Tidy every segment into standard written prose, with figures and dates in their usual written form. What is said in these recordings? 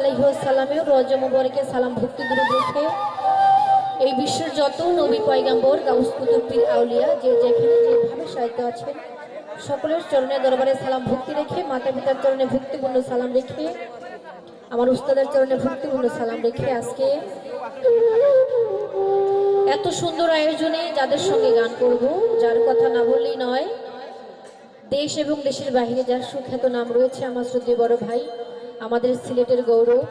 আলাইহিসসালামের রওজা মুবারকে সালাম ভক্তি দুরূদ রেখে এই বিশ্বের যত নবী পয়গম্বর গাউস কুতুব পীর আউলিয়া যে যেখানে যেভাবে সাহিত্য আছেন সকলের চরণে দরবারে সালাম ভক্তি রেখে মাতা পিতার চরণে ভক্তিপূর্ণ সালাম রেখে আমার উস্তাদের চরণে ভক্তিপূর্ণ সালাম রেখে আজকে এত সুন্দর আয়োজনে যাদের সঙ্গে গান করব যার কথা না বললেই নয়, দেশ এবং দেশের বাইরে যার সুখ্যাত নাম রয়েছে আমার শ্রদ্ধেয় বড় ভাই আমাদের সিলেটের গৌরব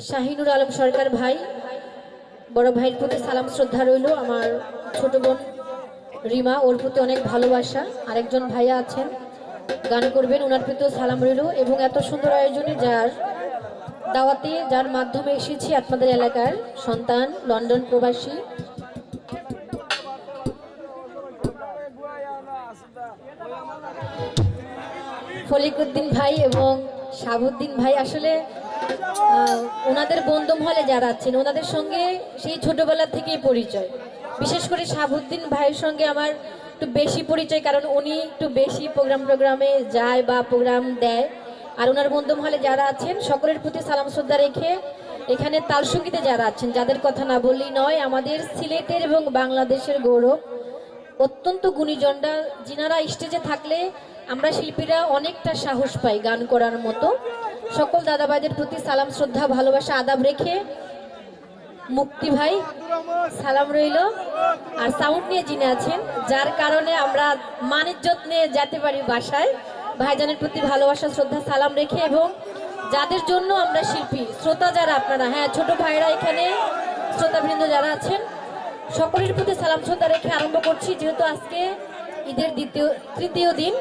শাহিনুর আলম সরকার ভাই, বড় ভাইয়ের প্রতি সালাম শ্রদ্ধা রইল। আমার ছোট বোন রিমা, ওর প্রতি অনেক ভালোবাসা। আরেকজন ভাইয়া আছেন গান করবেন, ওনার প্রতিও সালাম রইল। এবং এত সুন্দর আয়োজনে যার দাওয়াতে যার মাধ্যমে এসেছি আপনাদের এলাকার সন্তান লন্ডন প্রবাসী ফলিকুদ্দিন ভাই এবং শাহাবুদ্দিন ভাই, আসলে ওনাদের বন্ধু মহলে যারা আছেন ওনাদের সঙ্গে সেই ছোটবেলা থেকেই পরিচয়। বিশেষ করে শাহাবুদ্দিন ভাইয়ের সঙ্গে আমার একটু বেশি পরিচয়, কারণ উনি একটু বেশি প্রোগ্রামে যায় বা প্রোগ্রাম দেয়। আর ওনার বন্ধু মহলে যারা আছেন সকলের প্রতি সালাম শ্রদ্ধা রেখে এখানে তালসঙ্গীতে যারা আছেন যাদের কথা না বললেই নয়, আমাদের সিলেটের এবং বাংলাদেশের গৌরব অত্যন্ত গুণীজনরা, যিনারা স্টেজে থাকলে আমরা শিল্পীরা অনেকটা সাহস পাই গান করার মতো। সকল দাদাভাইদের প্রতি সালাম শ্রদ্ধা ভালোবাসা আদাব রেখে মুক্তি ভাই সালাম রইল। আর সাউন্ড নিয়ে যিনি আছেন যার কারণে আমরা মানিজ্জত নিয়ে যেতে পারি বাসায়, ভাইজানের প্রতি ভালোবাসা শ্রদ্ধা সালাম রেখে এবং যাদের জন্য আমরা শিল্পী শ্রোতা যারা আপনারা, হ্যাঁ ছোট ভাইরা এখানে শ্রোতাবৃন্দ যারা আছেন সকলের প্রতি সালাম শ্রদ্ধা রেখে আরম্ভ করছি। যেহেতু আজকে ঈদের তৃতীয় দিন,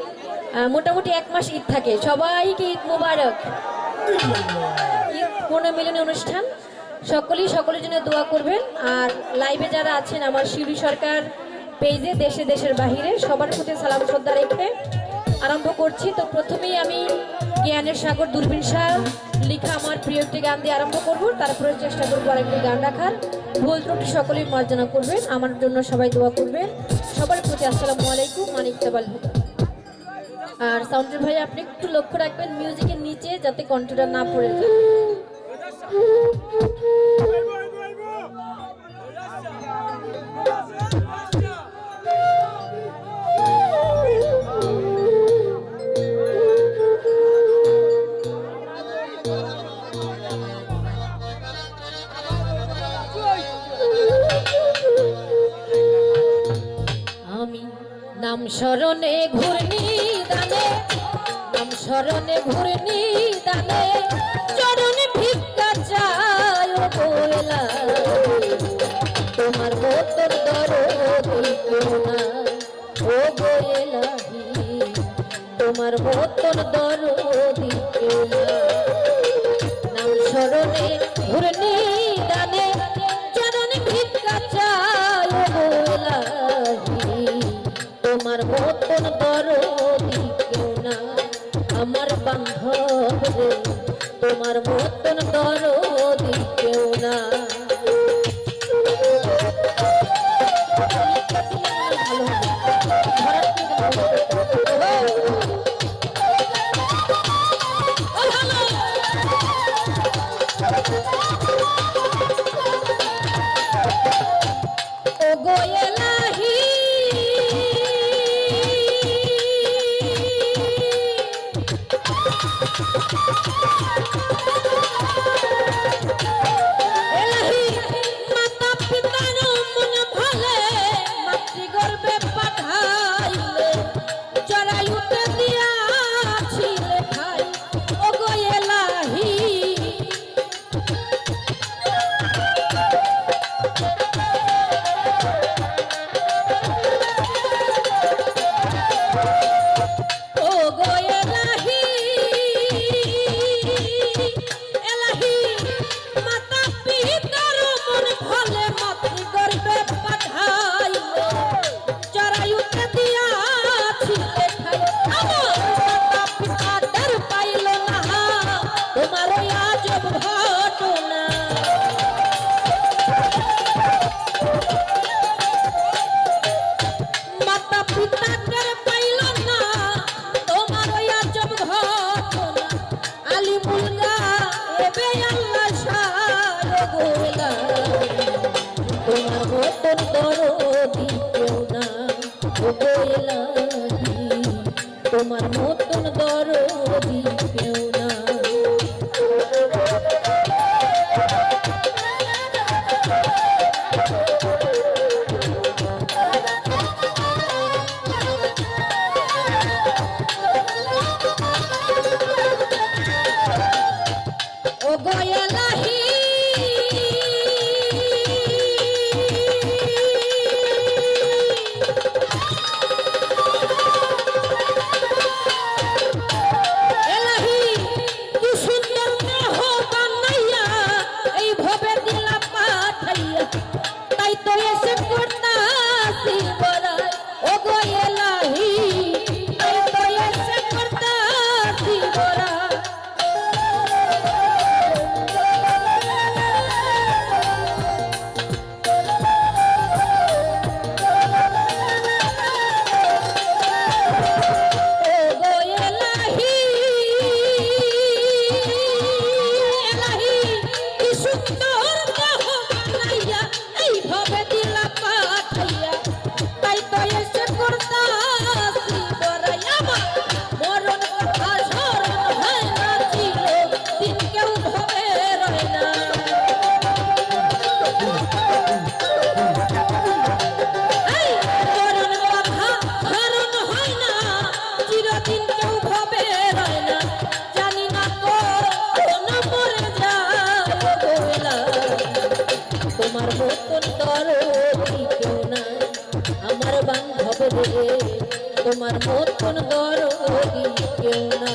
মোটামুটি এক মাস ঈদ থাকে, সবাইকে ঈদ মুবারক। ঈদ পুনর্মিলনী অনুষ্ঠান সকলেই সকলের জন্য দোয়া করবেন। আর লাইভে যারা আছেন আমার শিউলি সরকার পেজে দেশের বাহিরে সবার প্রতি সালাম শ্রদ্ধা রেখে আরম্ভ করছি। তো প্রথমেই আমি জ্ঞানের সাগর দূরবীন শাহ লিখা আমার প্রিয় একটি গান দিয়ে আরম্ভ করব, তারপরে চেষ্টা করবো আরেকটি গান রাখার। ভুল ত্রুটি সকলেই মার্জনা করবেন, আমার জন্য সবাই দোয়া করবেন। সবার প্রতি আসসালামু আলাইকুম, মানিক তাবাল। আর সাউন্ডের ভাই আপনি একটু লক্ষ্য রাখবেন মিউজিকের নিচে যাতে কণ্ঠটা না পড়ে যায়। আমি নাম স্মরণে ঘূর্ণি দানে, নাম স্মরণে ঘূর্ণি দানে চরণে ভিক্ষা চাই ও গোয়েলা, তোমার মতন দরদি কেউ না ও গোয়েলাহি, তোমার মতন দরদি কেউ না। নাম স্মরণে ঘূর্ণি দানে চরণে ভিক্ষা চাই ও গোয়েলাহি, তোমার মতন দরদি কেউ না আমার বান্ধব রে, তোমার মতন দরদি কেউ না। ও গোয়েলাহি মাতা পিতার মন ভালে মাতৃগর্ভে পাঠাইলে জরায়ুতে দিয়াছিলে খাই ও গোয়েলাহি। ও গোয়েলাহি মুলগা এবে আল্লাহ শাহ গোলা তোমার মতন দরদি কেউ না গোলা তোমার মতন দরদি কেউ না তোমার মতন দরদি কেউ না আমার বান্ধব রে তোমার মতন দরদি কেউ না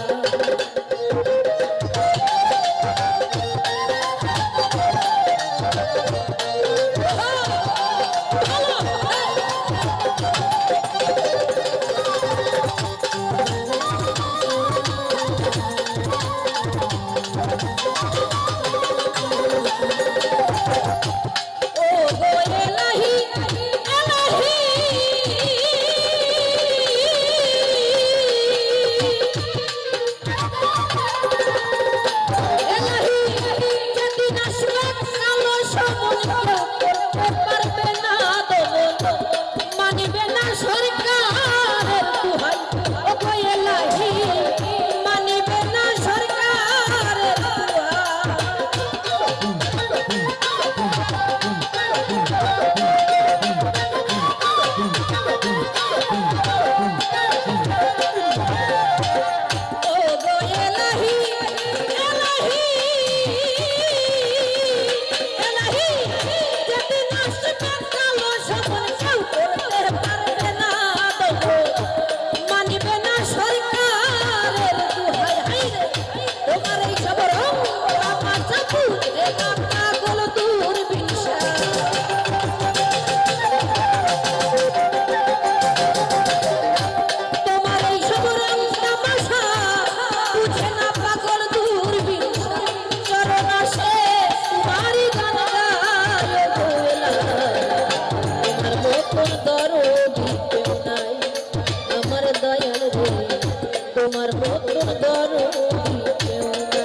তোমার মতন দরদি কেউ না।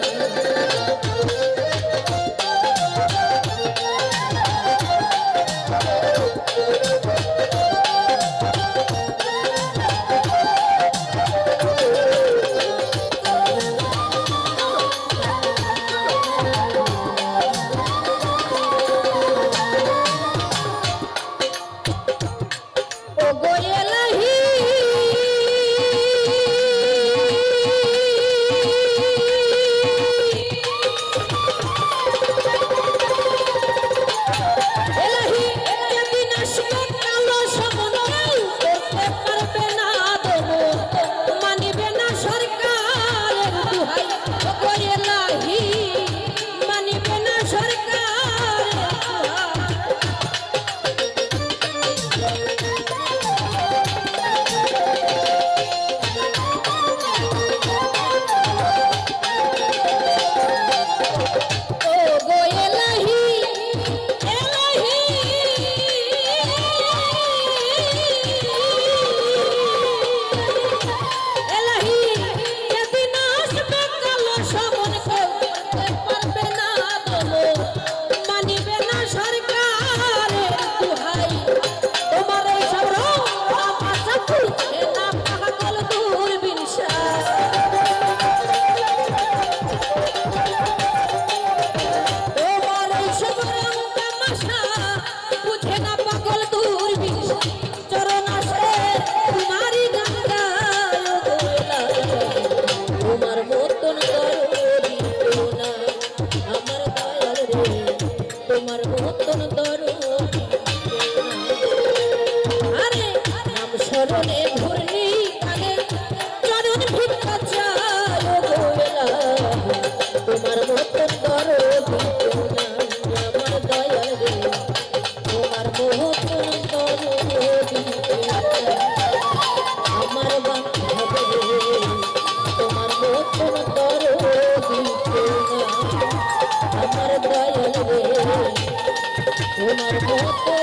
ও গো এলাহি তোমার মতো